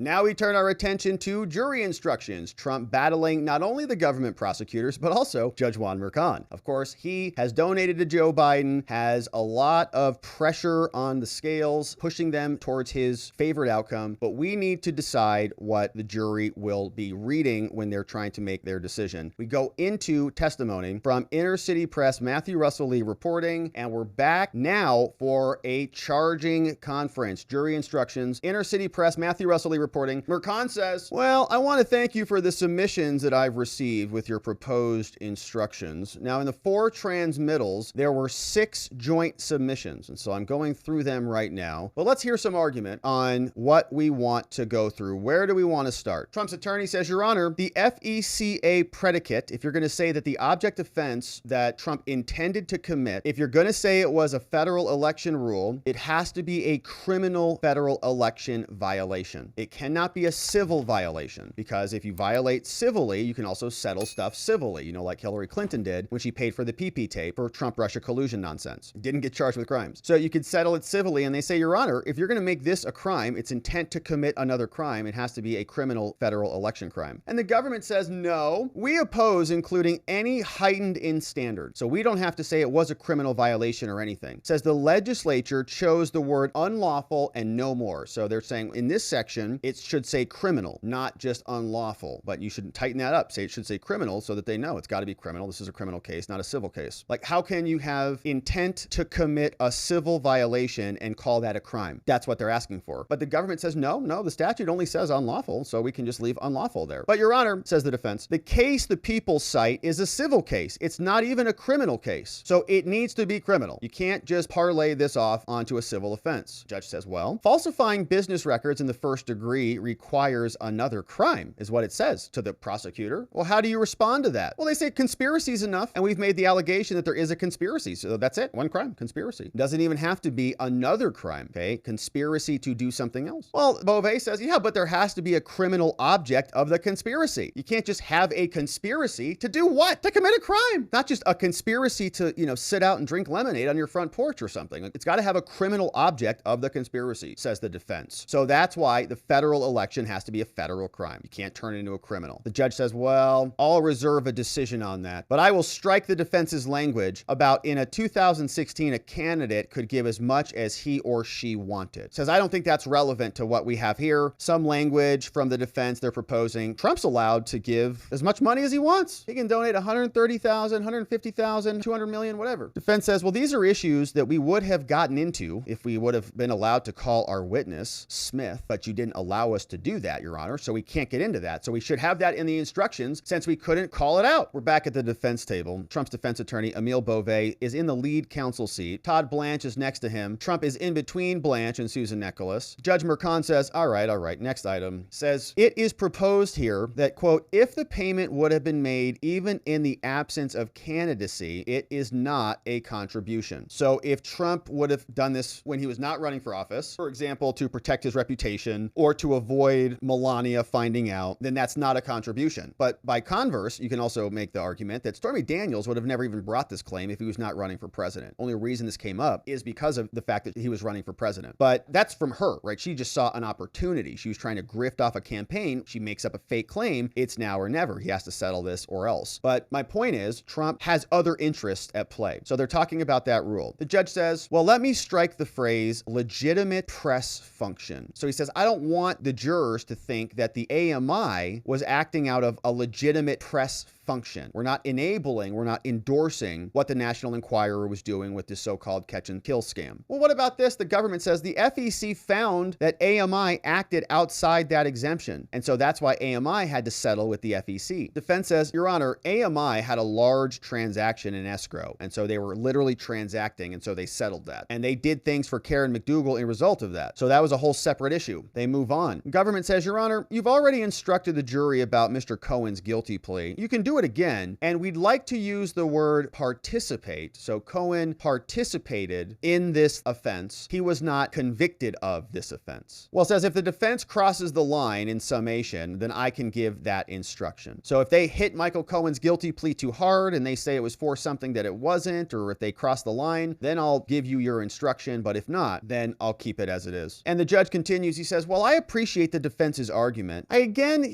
Now we turn our attention to jury instructions. Trump battling not only the government prosecutors, but also Judge Juan Merchan. Of course, he has donated to Joe Biden, has a lot of pressure on the scales, pushing them towards his favorite outcome. But we need to decide what the jury will be reading when they're trying to make their decision. We go into testimony from Inner City Press, Matthew Russell Lee reporting, and we're back now for a charging conference. Jury instructions. Inner City Press, Matthew Russell Lee reporting. Merchan says, well, I want to thank you for the submissions that I've received with your proposed instructions. Now, in the 4 transmittals, there were 6 joint submissions, and so I'm going through them right now. But let's hear some argument on what we want to go through. Where do we want to start? Trump's attorney says, Your Honor, the FECA predicate, if you're going to say that the object offense that Trump intended to commit, if you're going to say it was a federal election rule, it has to be a criminal federal election violation. It cannot be a civil violation, because if you violate civilly, you can also settle stuff civilly, you know, like Hillary Clinton did when she paid for the PP tape for Trump-Russia collusion nonsense. Didn't get charged with crimes. So you could settle it civilly, and they say, Your Honor, if you're going to make this a crime, its intent to commit another crime, it has to be a criminal federal election crime. And the government says, no, we oppose including any heightened in standard. So we don't have to say it was a criminal violation or anything. It says the legislature chose the word unlawful and no more. So they're saying in this section, it should say criminal, not just unlawful, but you should tighten that up. Say it should say criminal so that they know it's got to be criminal. This is a criminal case, not a civil case. Like, how can you have intent to commit a civil violation and call that a crime? That's what they're asking for. But the government says, no, the statute only says unlawful, so we can just leave unlawful there. But Your Honor, says the defense, the case the people cite is a civil case. It's not even a criminal case. So it needs to be criminal. You can't just parlay this off onto a civil offense. Judge says, well, falsifying business records in the first degree requires another crime, is what it says to the prosecutor. Well, how do you respond to that? Well, they say conspiracy is enough, and we've made the allegation that there is a conspiracy. So that's it. One crime, conspiracy. Doesn't even have to be another crime, okay? Conspiracy to do something else. Well, Beauvais says, yeah, but there has to be a criminal object of the conspiracy. You can't just have a conspiracy to do what? To commit a crime. Not just a conspiracy to, sit out and drink lemonade on your front porch or something. It's got to have a criminal object of the conspiracy, says the defense. So that's why the federal election has to be a federal crime. You can't turn it into a criminal. The judge says, well, I'll reserve a decision on that, but I will strike the defense's language about in a 2016, a candidate could give as much as he or she wanted. Says, I don't think that's relevant to what we have here. Some language from the defense they're proposing. Trump's allowed to give as much money as he wants. He can donate 130,000, 150,000, 200 million, whatever. Defense says, well, these are issues that we would have gotten into if we would have been allowed to call our witness, Smith, but you didn't allow us to do that, Your Honor, so we can't get into that. So we should have that in the instructions since we couldn't call it out. We're back at the defense table. Trump's defense attorney, Emile Beauvais, is in the lead counsel seat. Todd Blanche is next to him. Trump is in between Blanche and Susan Nicholas. Judge Merchan says, all right, next item. Says, it is proposed here that, quote, if the payment would have been made even in the absence of candidacy, it is not a contribution. So if Trump would have done this when he was not running for office, for example, to protect his reputation or to avoid Melania finding out, then that's not a contribution. But by converse, you can also make the argument that Stormy Daniels would have never even brought this claim if he was not running for president. Only reason this came up is because of the fact that he was running for president. But that's from her, right? She just saw an opportunity. She was trying to grift off a campaign. She makes up a fake claim. It's now or never. He has to settle this or else. But my point is, Trump has other interests at play. So they're talking about that rule. The judge says, well, let me strike the phrase legitimate press function. So he says, I don't want the jurors to think that the AMI was acting out of a legitimate press function. We're not enabling, we're not endorsing what the National Enquirer was doing with this so-called catch and kill scam. Well, what about this? The government says the FEC found that AMI acted outside that exemption. And so that's why AMI had to settle with the FEC. Defense says, Your Honor, AMI had a large transaction in escrow. And so they were literally transacting. And so they settled that. And they did things for Karen McDougal in result of that. So that was a whole separate issue. They move on. Government says, Your Honor, you've already instructed the jury about Mr. Cohen's guilty plea. You can do it again, and we'd like to use the word participate. So Cohen participated in this offense. He was not convicted of this offense. Well, it says if the defense crosses the line in summation, then I can give that instruction. So if they hit Michael Cohen's guilty plea too hard and they say it was for something that it wasn't, or if they cross the line, then I'll give you your instruction. But if not, then I'll keep it as it is. And the judge continues. He says, well, I appreciate the defense's argument. Again,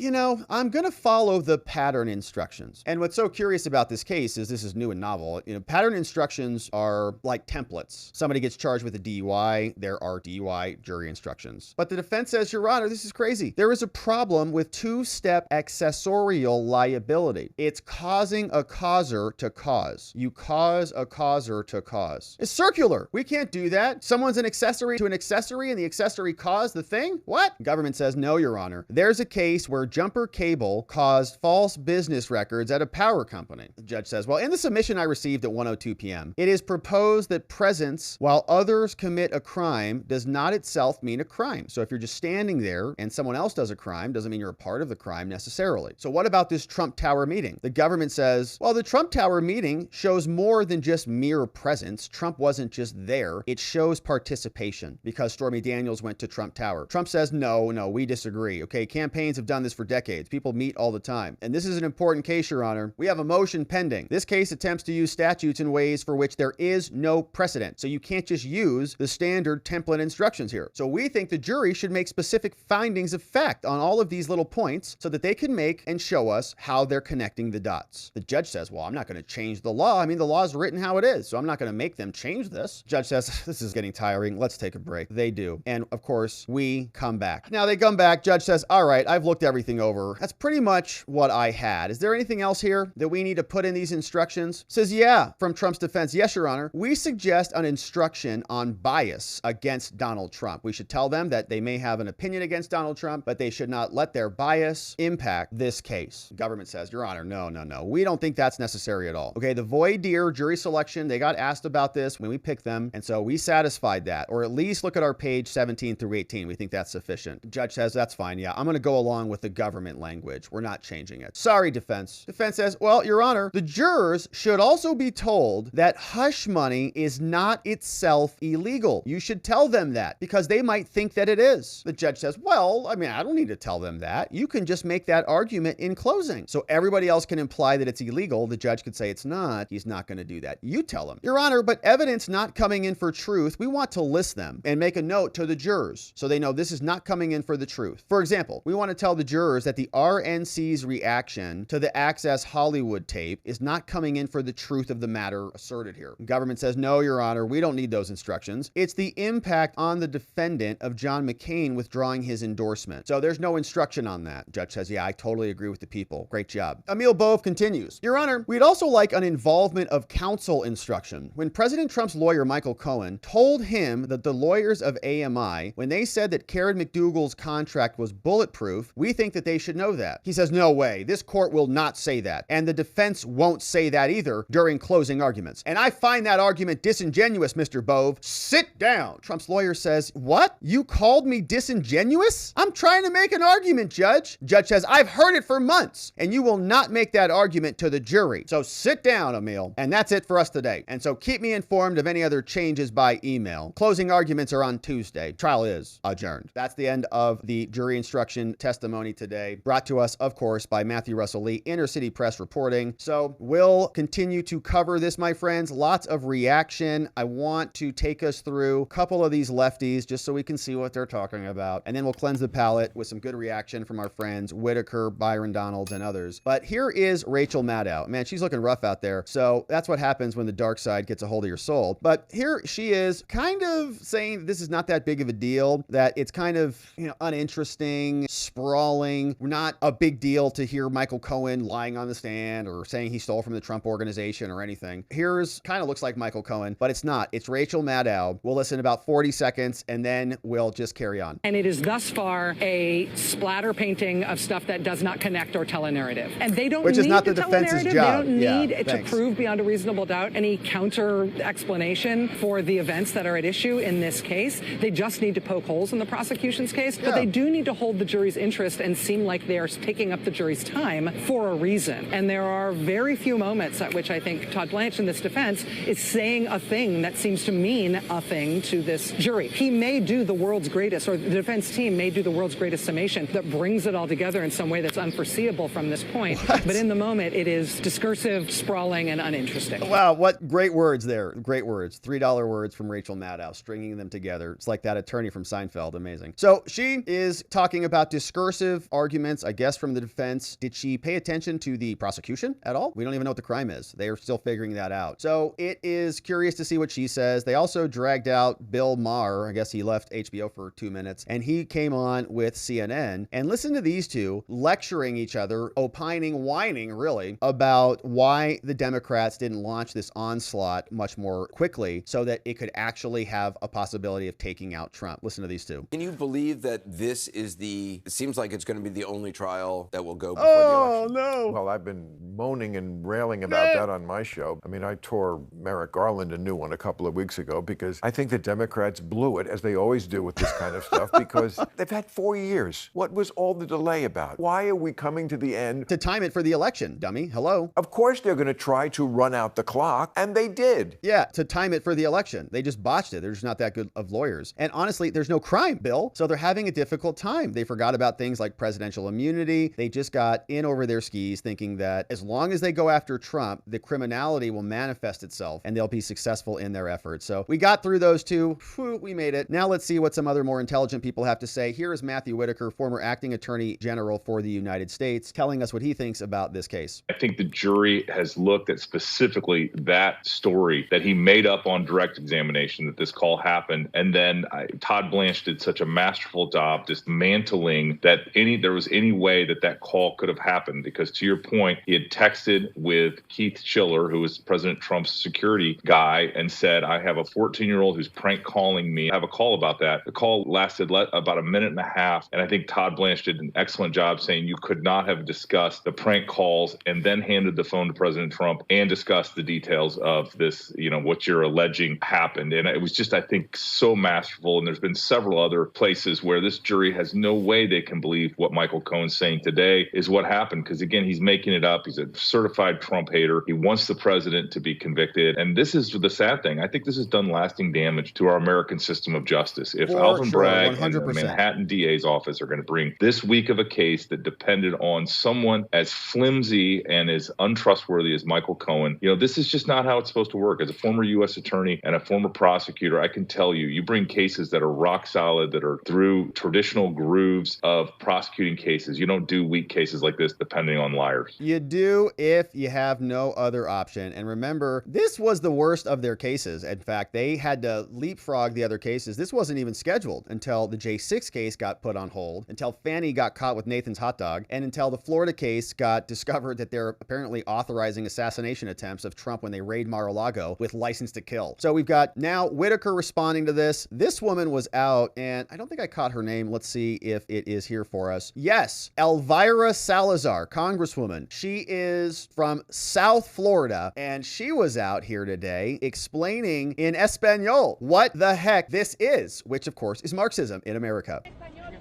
I'm going to follow the pattern instructions. And what's so curious about this case is this is new and novel. Pattern instructions are like templates. Somebody gets charged with a DUI. There are DUI jury instructions. But the defense says, Your Honor, this is crazy. There is a problem with two-step accessorial liability. It's causing a causer to cause. You cause a causer to cause. It's circular. We can't do that. Someone's an accessory to an accessory and the accessory caused the thing? What? Government says, no, Your Honor. There's a case where Jumper Cable caused false business records at a power company. The judge says, well, in the submission I received at 1:02 p.m., it is proposed that presence while others commit a crime does not itself mean a crime. So if you're just standing there and someone else does a crime, doesn't mean you're a part of the crime necessarily. So what about this Trump Tower meeting? The government says, well, the Trump Tower meeting shows more than just mere presence. Trump wasn't just there. It shows participation because Stormy Daniels went to Trump Tower. Trump says, no, we disagree. Okay, campaigns have done this for decades. People meet all the time. And this is an important case, Your Honor. We have a motion pending. This case attempts to use statutes in ways for which there is no precedent. So you can't just use the standard template instructions here. So we think the jury should make specific findings of fact on all of these little points so that they can make and show us how they're connecting the dots. The judge says, well, I'm not going to change the law. I mean, the law is written how it is, so I'm not going to make them change this. Judge says, this is getting tiring. Let's take a break. They do. And of course, we come back. Now they come back. Judge says, all right, I've looked everything over. That's pretty much what I had. Is there anything else here that we need to put in these instructions? Says, yeah, from Trump's defense. Yes, Your Honor. We suggest an instruction on bias against Donald Trump. We should tell them that they may have an opinion against Donald Trump, but they should not let their bias impact this case. The government says, Your Honor, no. We don't think that's necessary at all. Okay, the voir dire jury selection, they got asked about this when we picked them, and so we satisfied that, or at least look at our page 17 through 18. We think that's sufficient. The judge says, that's fine. Yeah, I'm going to go along with the government language. We're not changing it. Sorry, defense. Defense says, well, Your Honor, the jurors should also be told that hush money is not itself illegal. You should tell them that because they might think that it is. The judge says, well, I mean, I don't need to tell them that. You can just make that argument in closing. So everybody else can imply that it's illegal. The judge could say it's not. He's not going to do that. You tell him. Your Honor, but evidence not coming in for truth, we want to list them and make a note to the jurors so they know this is not coming in for the truth. For example, we want to tell the jurors that the RNC's reaction to the Access Hollywood tape is not coming in for the truth of the matter asserted here. The government says, no, Your Honor, we don't need those instructions. It's the impact on the defendant of John McCain withdrawing his endorsement. So there's no instruction on that. Judge says, yeah, I totally agree with the people. Great job. Emil Bove continues. Your Honor, we'd also like an involvement of counsel instruction. When President Trump's lawyer, Michael Cohen, told him that the lawyers of AMI, when they said that Karen McDougal's contract was bulletproof, we think that they should know that. He says, no way. This court will not say that. And the defense won't say that either during closing arguments. And I find that argument disingenuous, Mr. Bove. Sit down. Trump's lawyer says, what? You called me disingenuous? I'm trying to make an argument, Judge. Judge says, I've heard it for months, and you will not make that argument to the jury. So sit down, Emil. And that's it for us today. And so keep me informed of any other changes by email. Closing arguments are on Tuesday. Trial is adjourned. That's the end of the jury instruction testimony today, brought to us, of course, by Matthew Russell Lee, Inner City Press reporting. So we'll continue to cover this, my friends. Lots of reaction. I want to take us through a couple of these lefties just so we can see what they're talking about. And then we'll cleanse the palate with some good reaction from our friends Whitaker, Byron Donalds, and others. But here is Rachel Maddow. Man, she's looking rough out there. So that's what happens when the dark side gets a hold of your soul. But here she is kind of saying this is not that big of a deal, that it's kind of, uninteresting, sprawling, not a big deal to hear Michael Cohen lying on the stand or saying he stole from the Trump organization or anything. Here's kind of looks like Michael Cohen, but it's not. It's Rachel Maddow. We'll listen about 40 seconds and then we'll just carry on. And it is thus far a splatter painting of stuff that does not connect or tell a narrative. And they don't Which is need not to the tell defense's a narrative. job. They don't need to Thanks. prove beyond a reasonable doubt any counter explanation for the events that are at issue in this case. They just need to poke holes in the prosecution's case, but they do need to hold the jury's interest and seem like they are taking up the jury's time for a reason. And there are very few moments at which I think Todd Blanche in this defense is saying a thing that seems to mean a thing to this jury. He may do the world's greatest, or the defense team may do the world's greatest summation that brings it all together in some way that's unforeseeable from this point. What? But in the moment, it is discursive, sprawling, and uninteresting. Wow, what great words there. Great words. $3 words from Rachel Maddow, stringing them together. It's like that attorney from Seinfeld. Amazing. So she is talking about discursive arguments, I guess, from the defense. Did she pay attention to the prosecution at all? We don't even know what the crime is. They are still figuring that out. So it is curious to see what she says. They also dragged out Bill Maher. I guess he left HBO for 2 minutes, and he came on with CNN. And listen to these two lecturing each other, opining, whining really, about why the Democrats didn't launch this onslaught much more quickly so that it could actually have a possibility of taking out Trump. Listen to these two. Can you believe that this is it seems like it's going to be the only trial that will go before the election? No. Well, I've been moaning and railing about that on my show. I mean, I tore Merrick Garland a new one a couple of weeks ago because I think the Democrats blew it, as they always do with this kind of stuff, because they've had 4 years. What was all the delay about? Why are we coming to the end? To time it for the election, dummy. Hello. Of course they're going to try to run out the clock, and they did. Yeah, to time it for the election. They just botched it. They're just not that good of lawyers. And honestly, there's no crime, Bill. So they're having a difficult time. They forgot about things like presidential immunity. They just got in over their skis thinking that as long as they go after Trump, the criminality will manifest itself and they'll be successful in their efforts. So we got through those two. Whew, we made it. Now let's see what some other more intelligent people have to say. Here is Matthew Whitaker, former acting attorney general for the United States, telling us what he thinks about this case. I think the jury has looked at specifically that story that he made up on direct examination, that this call happened. And then Todd Blanche did such a masterful job dismantling that there was any way that call could have happened. Because to your point, he had texted with Keith Schiller, who was President Trump's security guy, and said, I have a 14-year-old who's prank calling me. I have a call about that. The call lasted about a minute and a half. And I think Todd Blanche did an excellent job saying you could not have discussed the prank calls and then handed the phone to President Trump and discussed the details of this, what you're alleging happened. And it was just, I think, so masterful. And there's been several other places where this jury has no way they can believe what Michael Cohen's saying today is what happened. Because again, he's making it up. He's a certified Trump hater. He wants the president to be convicted. And this is the sad thing. I think this has done lasting damage to our American system of justice. If Alvin Bragg 100%. And the Manhattan DA's office are going to bring this week of a case that depended on someone as flimsy and as untrustworthy as Michael Cohen, this is just not how it's supposed to work. As a former U.S. attorney and a former prosecutor, I can tell you bring cases that are rock solid, that are through traditional grooves of prosecuting cases. You don't do weak cases like this depending on liars. You do if you have no other option. And remember, this was the worst of their cases. In fact, they had to leapfrog the other cases. This wasn't even scheduled until the J6 case got put on hold, until Fannie got caught with Nathan's hot dog, and until the Florida case got discovered that they're apparently authorizing assassination attempts of Trump when they raid Mar-a-Lago with license to kill. So we've got now Whitaker responding to this. This woman was out, and I don't think I caught her name. Let's see if it is here for us. Yes, Elvira Salazar, Congresswoman. She is from South Florida, and she was out here today explaining in Espanol what the heck this is, which of course is Marxism in America.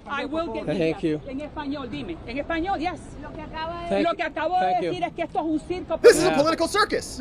I will get Thank you. En español, dime. En español, yes. Lo que Thank acabo de decir es que esto es un circo. This is a political circus.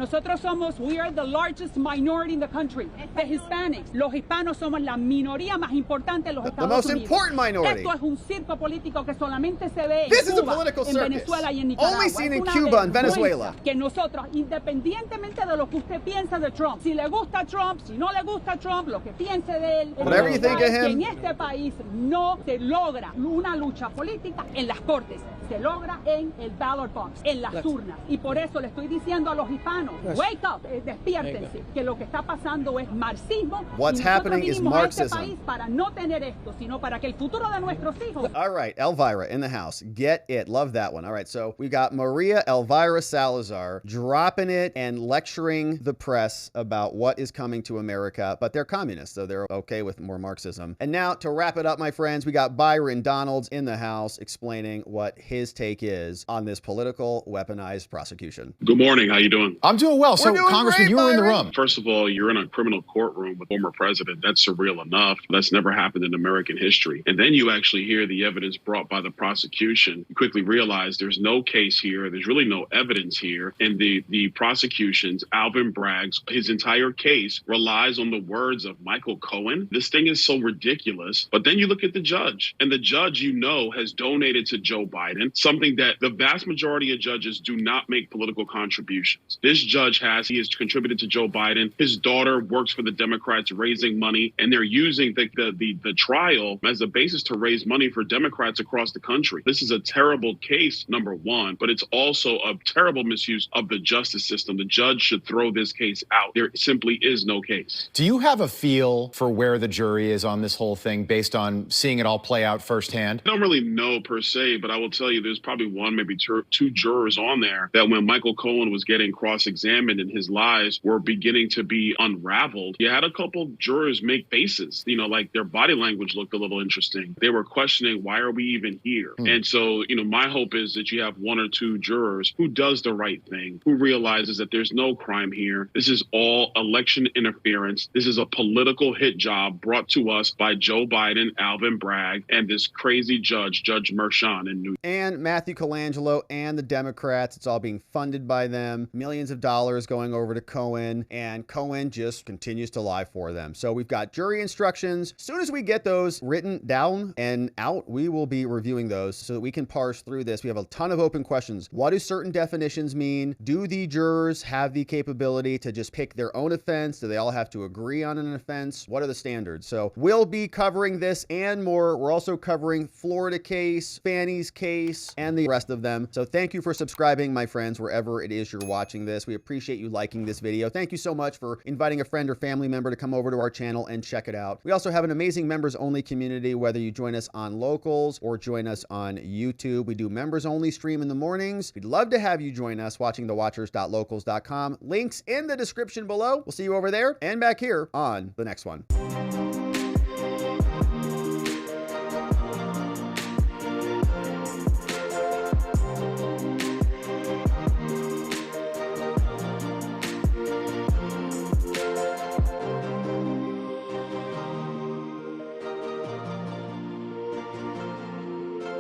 We are the largest minority in the country. The Hispanics. Los hispanos somos la minoría más importante en los Estados Unidos. The most important minority. Esto es un circo político que solamente se ve en This is a Cuba, political en circus. Venezuela y en Nicaragua. Only seen in Es una Cuba and vergüenza Venezuela. Que nosotros, independientemente de lo que usted piensa de Trump, si le gusta Trump, si no le gusta Trump, lo que piense de él, whatever you think of him, que en este país no se logra una lucha política en las cortes, se logra en el ballot box, en las urnas. Y por eso le estoy diciendo a los hispanos, wake up, despiértense, que lo que está pasando es marxismo. What's happening is Marxism. A este país para no tener esto, sino para que el futuro de nuestros hijos. All right, Elvira in the house. Get it. Love that one. All right, so we got Maria Elvira Salazar dropping it and lecturing the press about what is coming to America, but they're communists, so they're okay with more Marxism. And now to wrap it up, my friends, we got got Byron Donalds in the house explaining what his take is on this political weaponized prosecution. Good morning. How you doing? I'm doing well. So, doing Congressman, great, you were in the Byron. room. First of all, you're in a criminal courtroom with former president. That's surreal enough. That's never happened in American history. And then you actually hear the evidence brought by the prosecution. You quickly realize there's no case here. There's really no evidence here. And the prosecution's Alvin Bragg's, his entire case relies on the words of Michael Cohen. This thing is so ridiculous. But then you look at the judge, and the judge, you know, has donated to Joe Biden, something that the vast majority of judges do not make political contributions. This judge he has contributed to Joe Biden. His daughter works for the Democrats raising money, and they're using the trial as a basis to raise money for Democrats across the country. This is a terrible case, number one, but it's also a terrible misuse of the justice system. The judge should throw this case out. There simply is no case. Do you have a feel for where the jury is on this whole thing based on seeing it all play out firsthand? I don't really know per se, but I will tell you there's probably one, maybe two jurors on there that when Michael Cohen was getting cross-examined and his lies were beginning to be unraveled, you had a couple jurors make faces, you know, like their body language looked a little interesting. They were questioning, why are we even here? And so, you know, my hope is that you have one or two jurors who does the right thing, who realizes that there's no crime here. This is all election interference. This is a political hit job brought to us by Joe Biden, Alvin Bragg, and this crazy judge, Judge Merchan in New York. And Matthew Colangelo and the Democrats, it's all being funded by them. Millions of dollars going over to Cohen, and Cohen just continues to lie for them. So we've got jury instructions. As soon as we get those written down and out, we will be reviewing those so that we can parse through this. We have a ton of open questions. What do certain definitions mean? Do the jurors have the capability to just pick their own offense? Do they all have to agree on an offense? What are the standards? So we'll be covering this and more. We're also covering Florida case, Fannie's case, and the rest of them. So thank you for subscribing, my friends, wherever it is you're watching this. We appreciate you liking this video. Thank you so much for inviting a friend or family member to come over to our channel and check it out. We also have an amazing members only community, whether you join us on Locals or join us on YouTube. We do members only stream in the mornings. We'd love to have you join us watching thewatchers.locals.com. Links in the description below. We'll see you over there and back here on the next one.